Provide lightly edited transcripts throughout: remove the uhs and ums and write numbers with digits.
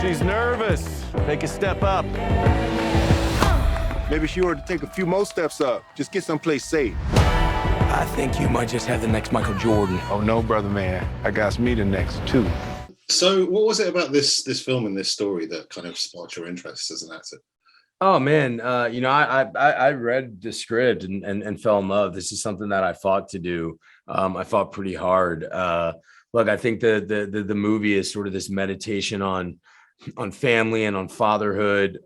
She's nervous. Take a step up. Maybe she ought to take a few more steps up. Just get someplace safe. I think you might just have the next Michael Jordan. Oh, no, brother, man. I got me the next, too. So what was it about this film and this story that kind of sparked your interest as an actor? Oh man, I read the script and fell in love. This is something that I fought to do. I fought pretty hard. Look, I think the movie is sort of this meditation on family and on fatherhood,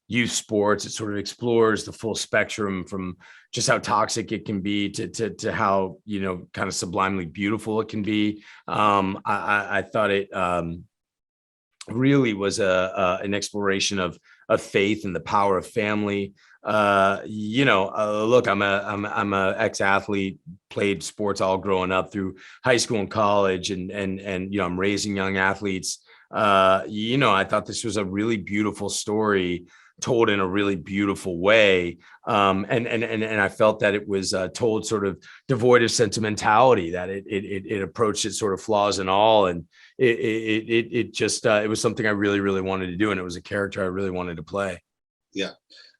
youth sports. It sort of explores the full spectrum from just how toxic it can be to how, kind of sublimely beautiful it can be. I thought it really was an exploration of faith and the power of family. Look, I'm a ex-athlete, played sports all growing up through high school and college, and I'm raising young athletes. I thought this was a really beautiful story told in a really beautiful way. And I felt that it was told sort of devoid of sentimentality, that it approached it sort of flaws and all. And it was something I really, really wanted to do. And it was a character I really wanted to play. Yeah.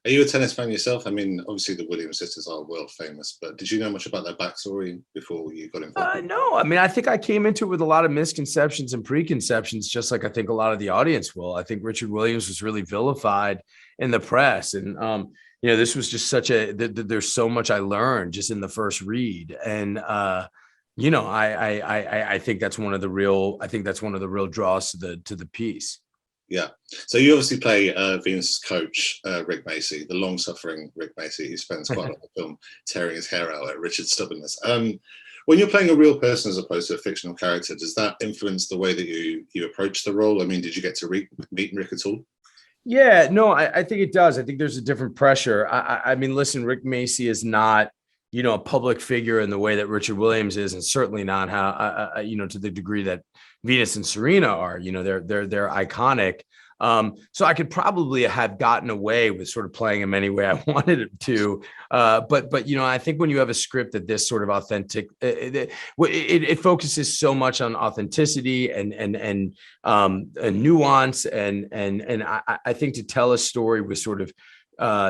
Are you a tennis fan yourself? I mean, obviously the Williams sisters are world famous, but did you know much about their backstory before you got involved? No, I mean, I think I came into it with a lot of misconceptions and preconceptions, just like I think a lot of the audience will. I think Richard Williams was really vilified in the press. And, this was just there's so much I learned just in the first read. And, I think that's one of the real draws to the piece. Yeah. So you obviously play Venus's coach, Rick Macci, the long-suffering Rick Macci, who spends quite a lot of the film tearing his hair out at Richard's stubbornness. When you're playing a real person as opposed to a fictional character, does that influence the way that you approach the role? I mean, did you get to meet Rick at all? Yeah, no, I think it does. I think there's a different pressure. I mean, listen, Rick Macci is not, a public figure in the way that Richard Williams is, and certainly not how, to the degree that Venus and Serena are. They're iconic. So I could probably have gotten away with sort of playing him any way I wanted him to. But I think when you have a script that this sort of authentic, it focuses so much on authenticity and nuance and I think to tell a story with sort of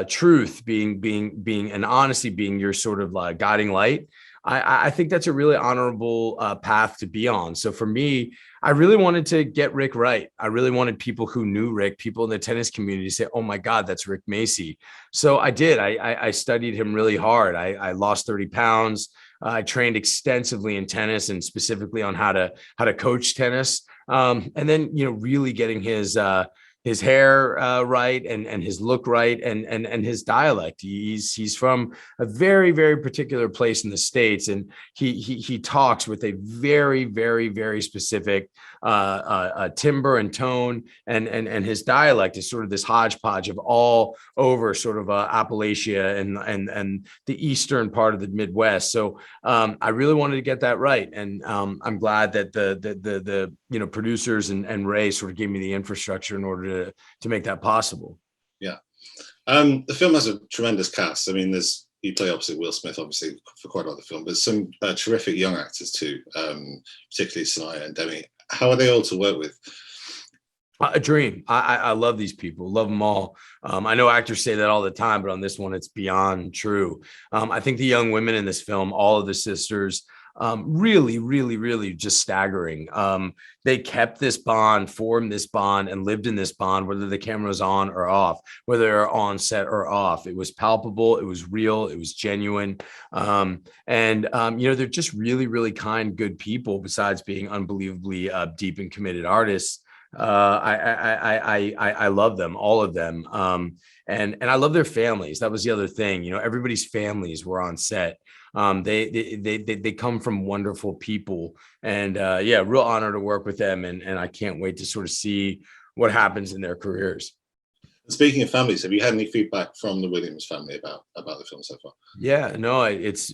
truth being and honesty being your sort of guiding light. I think that's a really honorable path to be on. So for me, I really wanted to get Rick right. I really wanted people who knew Rick, people in the tennis community, to say, "Oh my God, that's Rick Macci." So I did. I studied him really hard. I lost 30 pounds. I trained extensively in tennis and specifically on how to coach tennis. And then really getting his hair right and his look right and his dialect. He's from a very, very particular place in the States, and he talks with a very, very, very specific timbre and tone, and his dialect is sort of this hodgepodge of all over sort of Appalachia and the eastern part of the Midwest. So I really wanted to get that right, and I'm glad that the producers and Ray sort of gave me the infrastructure in order to make that possible. Yeah. The film has a tremendous cast. I mean, you play opposite Will Smith, obviously, for quite a lot of the film, but some terrific young actors too, particularly Sanaya and Demi. How are they all to work with? A dream. I love these people, love them all. I know actors say that all the time, but on this one, it's beyond true. I think the young women in this film, all of the sisters, really, really, really just staggering. They kept this bond, formed this bond, and lived in this bond, whether the camera was on or off, whether they're on set or off. It was palpable. It was real. It was genuine. They're just really, really kind, good people, besides being unbelievably deep and committed artists. I love them, all of them. And I love their families. That was the other thing. Everybody's families were on set. They come from wonderful people, and real honor to work with them. And I can't wait to sort of see what happens in their careers. Speaking of families, have you had any feedback from the Williams family about the film so far? Yeah, no, it's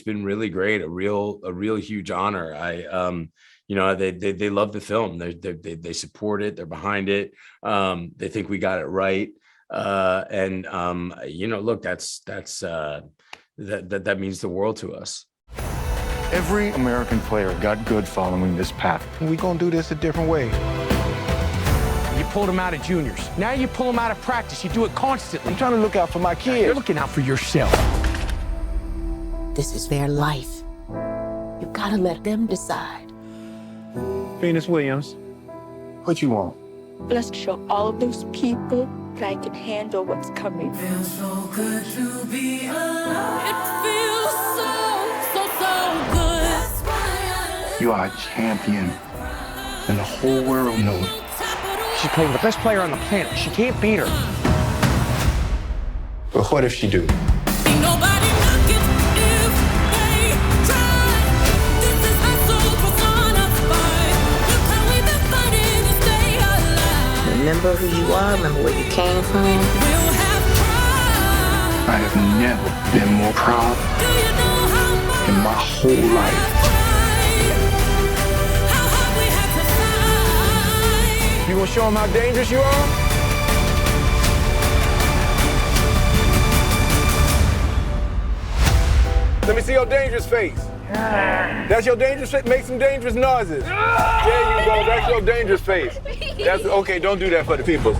been really great. A real huge honor. They love the film. They support it. They're behind it. They think we got it right. Look, that means the world to us. Every American player got good following this path. We're going to do this a different way. pulled him out of juniors. Now you pull him out of practice. You do it constantly. I'm trying to look out for my kids. You're looking out for yourself. This is their life. You gotta let them decide. Venus Williams. What you want? Let's show all of those people that I can handle what's coming. Feels so good to be alive. It feels so good. You are a champion, and the whole world knows it. She's playing the best player on the planet. She can't beat her. But what if she do? Ain't nobody knocking if they try. This is hustle for fight. Look how we've been fighting to stay alive. Remember who you are, remember where you came from. We'll have pride. I have never been more proud Do you know how much in my whole life. how hard we had to fight? You gonna show them how dangerous you are? Let me see your dangerous face. That's your dangerous face. Make some dangerous noises. There you go. That's your dangerous face. That's okay. Don't do that for the people.